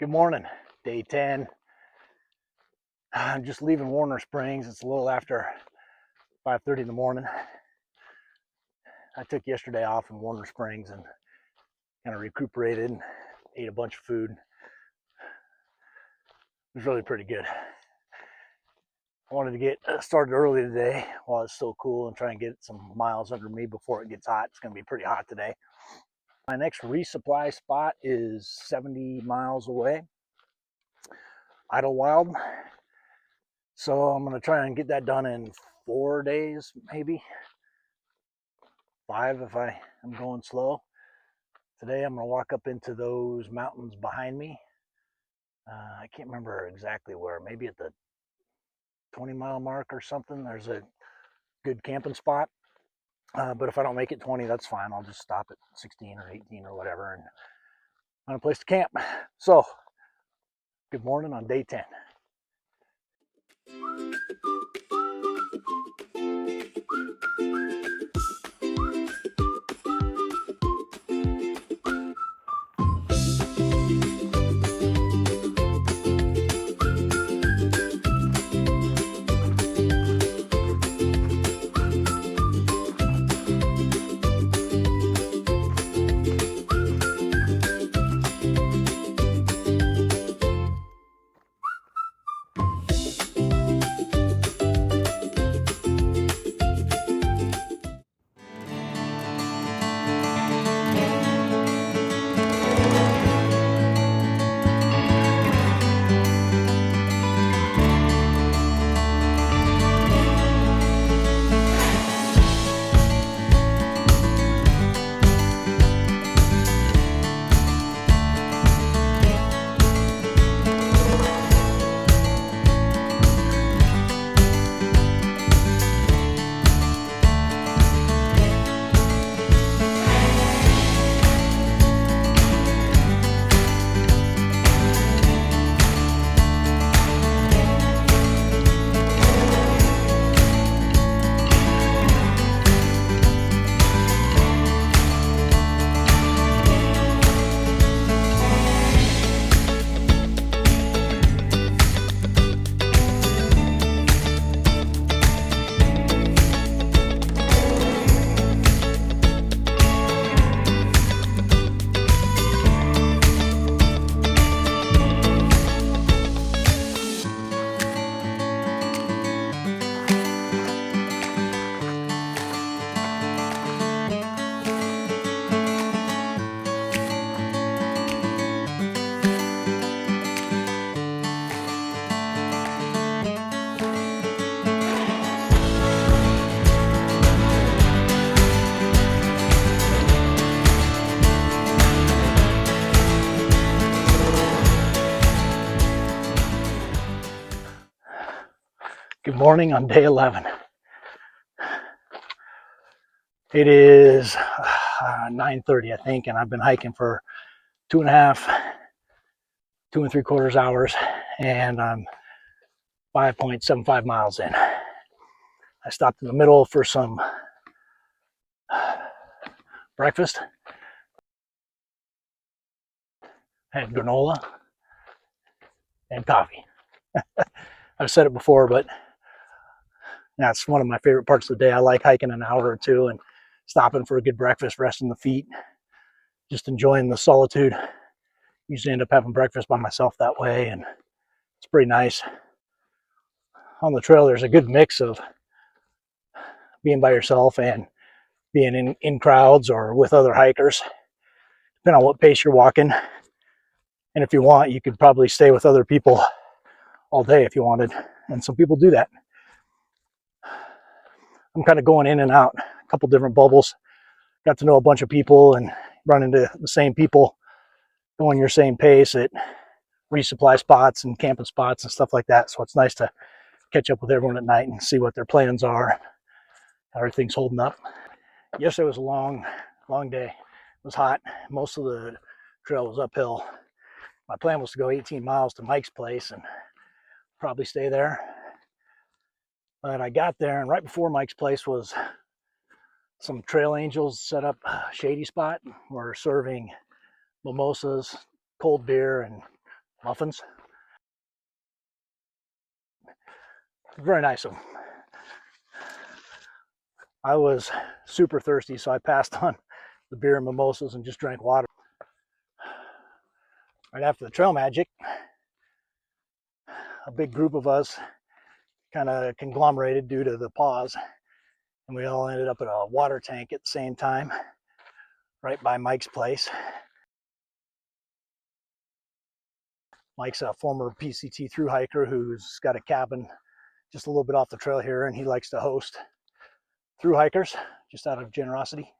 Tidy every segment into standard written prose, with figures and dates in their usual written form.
Good morning, day 10. I'm just leaving Warner Springs. It's a little after 5:30 in the morning. I took yesterday off in Warner Springs and kind of recuperated and ate a bunch of food. It was really pretty good. I wanted to get started early today while it's still cool and try and get some miles under me before it gets hot. It's going to be pretty hot today. My next resupply spot is 70 miles away, Idlewild. So I'm going to try and get that done in 4 days, maybe 5 if I am going slow. Today I'm going to walk up into those mountains behind me. I can't remember exactly where, maybe at the 20-mile mark or something. There's a good camping spot. But if I don't make it 20, that's fine. I'll just stop at 16 or 18 or whatever and find a place to camp. So, good morning on day 10. Good morning on day 11. It is 9:30, I think, and I've been hiking for 2 and 3/4 hours, and I'm 5.75 miles in. I stopped in the middle for some breakfast. Had granola and coffee. I've said it before, but that's one of my favorite parts of the day. I like hiking an hour or two and stopping for a good breakfast, resting the feet, just enjoying the solitude. Usually end up having breakfast by myself that way, and it's pretty nice. On the trail, there's a good mix of being by yourself and being in crowds or with other hikers, depending on what pace you're walking. And if you want, you could probably stay with other people all day if you wanted, and some people do that. I'm kind of going in and out, a couple different bubbles. Got to know a bunch of people and run into the same people going your same pace at resupply spots and camping spots and stuff like that. So it's nice to catch up with everyone at night and see what their plans are, how everything's holding up. Yesterday was a long day. It was hot. Most of the trail was uphill. My plan was to go 18 miles to Mike's place and probably stay there. But I got there, and right before Mike's place was some trail angels set up a shady spot. We're serving mimosas, cold beer, and muffins. Very nice of them. I was super thirsty, so I passed on the beer and mimosas and just drank water. Right after the trail magic, a big group of us kind of conglomerated due to the pause, and we all ended up at a water tank at the same time, right by Mike's place. Mike's a former PCT thru hiker who's got a cabin just a little bit off the trail here, and he likes to host thru hikers just out of generosity.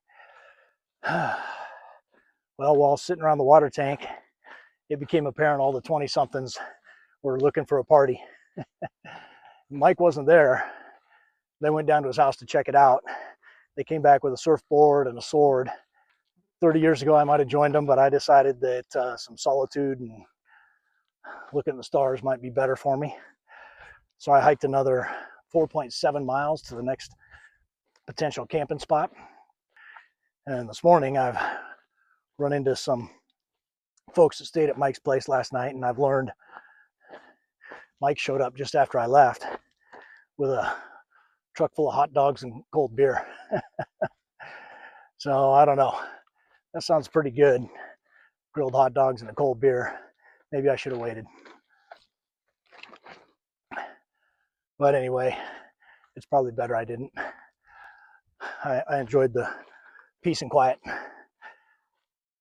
Well, while sitting around the water tank, it became apparent all the 20-somethings were looking for a party. Mike wasn't there. They went down to his house to check it out. They came back with a surfboard and a sword. 30 years ago, I might have joined them, but I decided that some solitude and looking at the stars might be better for me. So I hiked another 4.7 miles to the next potential camping spot. And this morning, I've run into some folks that stayed at Mike's place last night, and I've learned Mike showed up just after I left with a truck full of hot dogs and cold beer. So I don't know. That sounds pretty good. Grilled hot dogs and a cold beer. Maybe I should have waited. But anyway, it's probably better I didn't. I enjoyed the peace and quiet.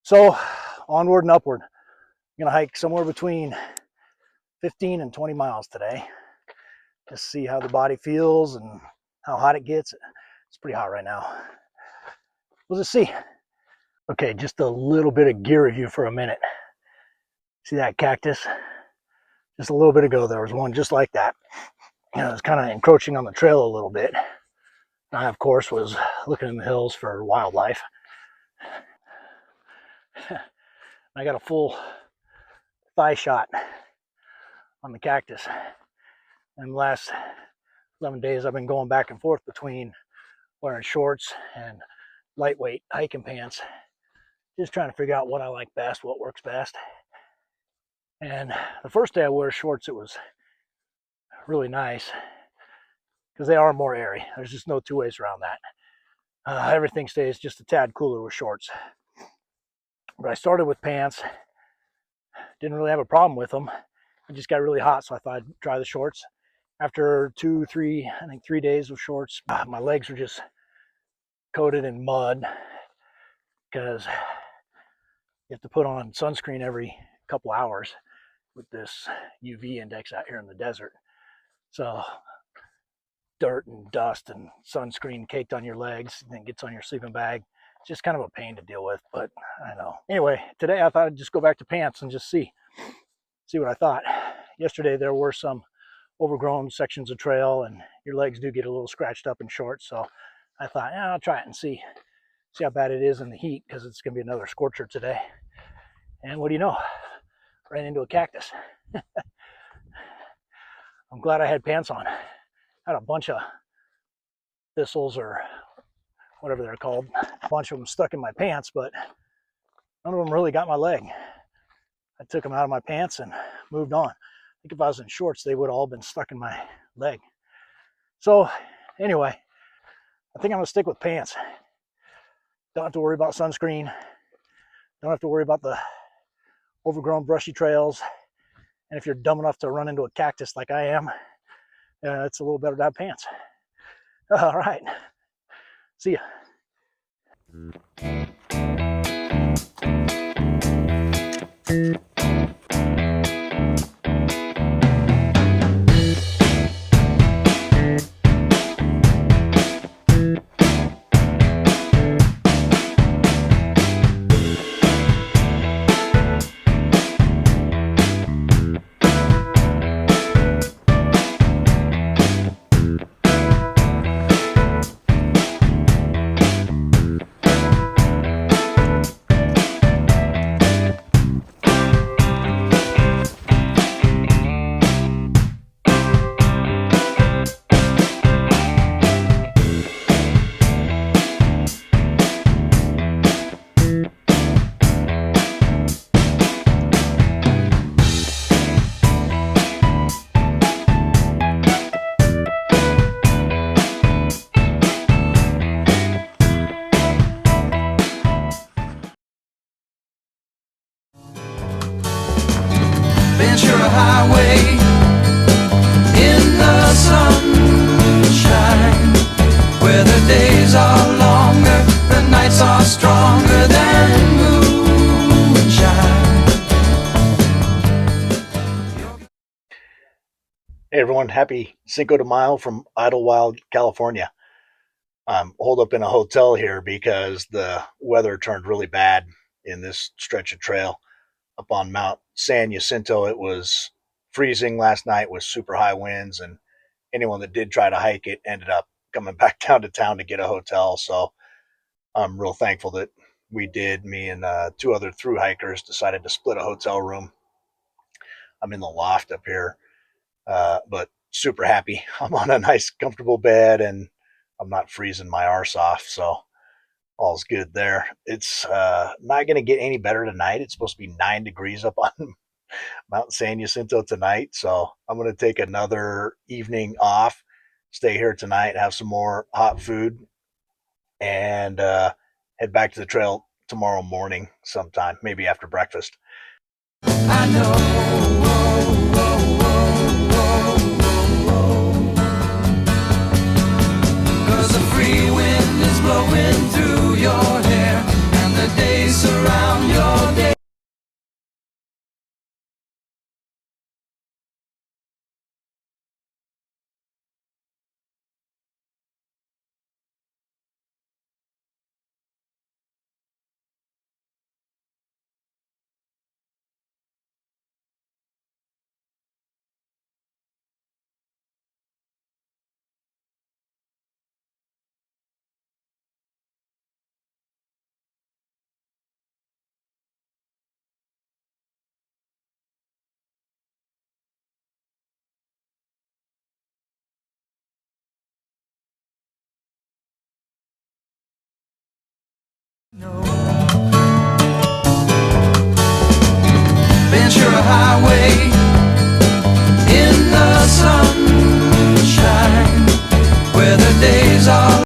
So onward and upward. I'm gonna hike somewhere between 15 and 20 miles today. Just see how the body feels and how hot it gets. It's pretty hot right now. We'll just see. Okay, just a little bit of gear review for a minute. See that cactus? Just a little bit ago, there was one just like that. You know, it was kind of encroaching on the trail a little bit. I, of course, was looking in the hills for wildlife. I got a full thigh shot on the cactus. And the last 11 days, I've been going back and forth between wearing shorts and lightweight hiking pants, just trying to figure out what I like best, what works best. And the first day I wore shorts, it was really nice because they are more airy. There's just no two ways around that. Everything stays just a tad cooler with shorts. But I started with pants, didn't really have a problem with them. It just got really hot, so I thought I'd try the shorts. After 3 days of shorts, my legs were just coated in mud because you have to put on sunscreen every couple hours with this UV index out here in the desert. So dirt and dust and sunscreen caked on your legs, and then gets on your sleeping bag. It's just kind of a pain to deal with, but I know. Anyway, today I thought I'd just go back to pants and just see what I thought. Yesterday there were some overgrown sections of trail, and your legs do get a little scratched up in shorts. So I thought, yeah, I'll try it and see how bad it is in the heat, because it's going to be another scorcher today. And what do you know? Ran into a cactus. I'm glad I had pants on. I had a bunch of thistles, or whatever they're called, a bunch of them stuck in my pants, but none of them really got my leg. I took them out of my pants and moved on. I think if I was in shorts, they would have all been stuck in my leg. So anyway, I think I'm gonna stick with pants. Don't have to worry about sunscreen. Don't have to worry about the overgrown brushy trails. And if you're dumb enough to run into a cactus like I am, it's a little better to have pants. All right, see ya. Ventura Highway in the sunshine, where the days are longer, the nights are stronger than moonshine. Hey everyone, happy Cinco de Mayo from Idlewild, California. I'm holed up in a hotel here because the weather turned really bad in this stretch of trail up on Mount San Jacinto. It was freezing last night with super high winds, and anyone that did try to hike it ended up coming back down to town to get a hotel. So I'm real thankful that we did. Me and two other through hikers decided to split a hotel room. I'm in the loft up here, but super happy. I'm on a nice, comfortable bed, and I'm not freezing my arse off. So all's good there. It's not going to get any better tonight. It's supposed to be 9 degrees up on Mount San Jacinto tonight. So I'm going to take another evening off, stay here tonight, have some more hot food, and head back to the trail tomorrow morning sometime, maybe after breakfast. I know, cause the free wind is blowing through your hair, and the days surround your day. Ventura Highway in the sun.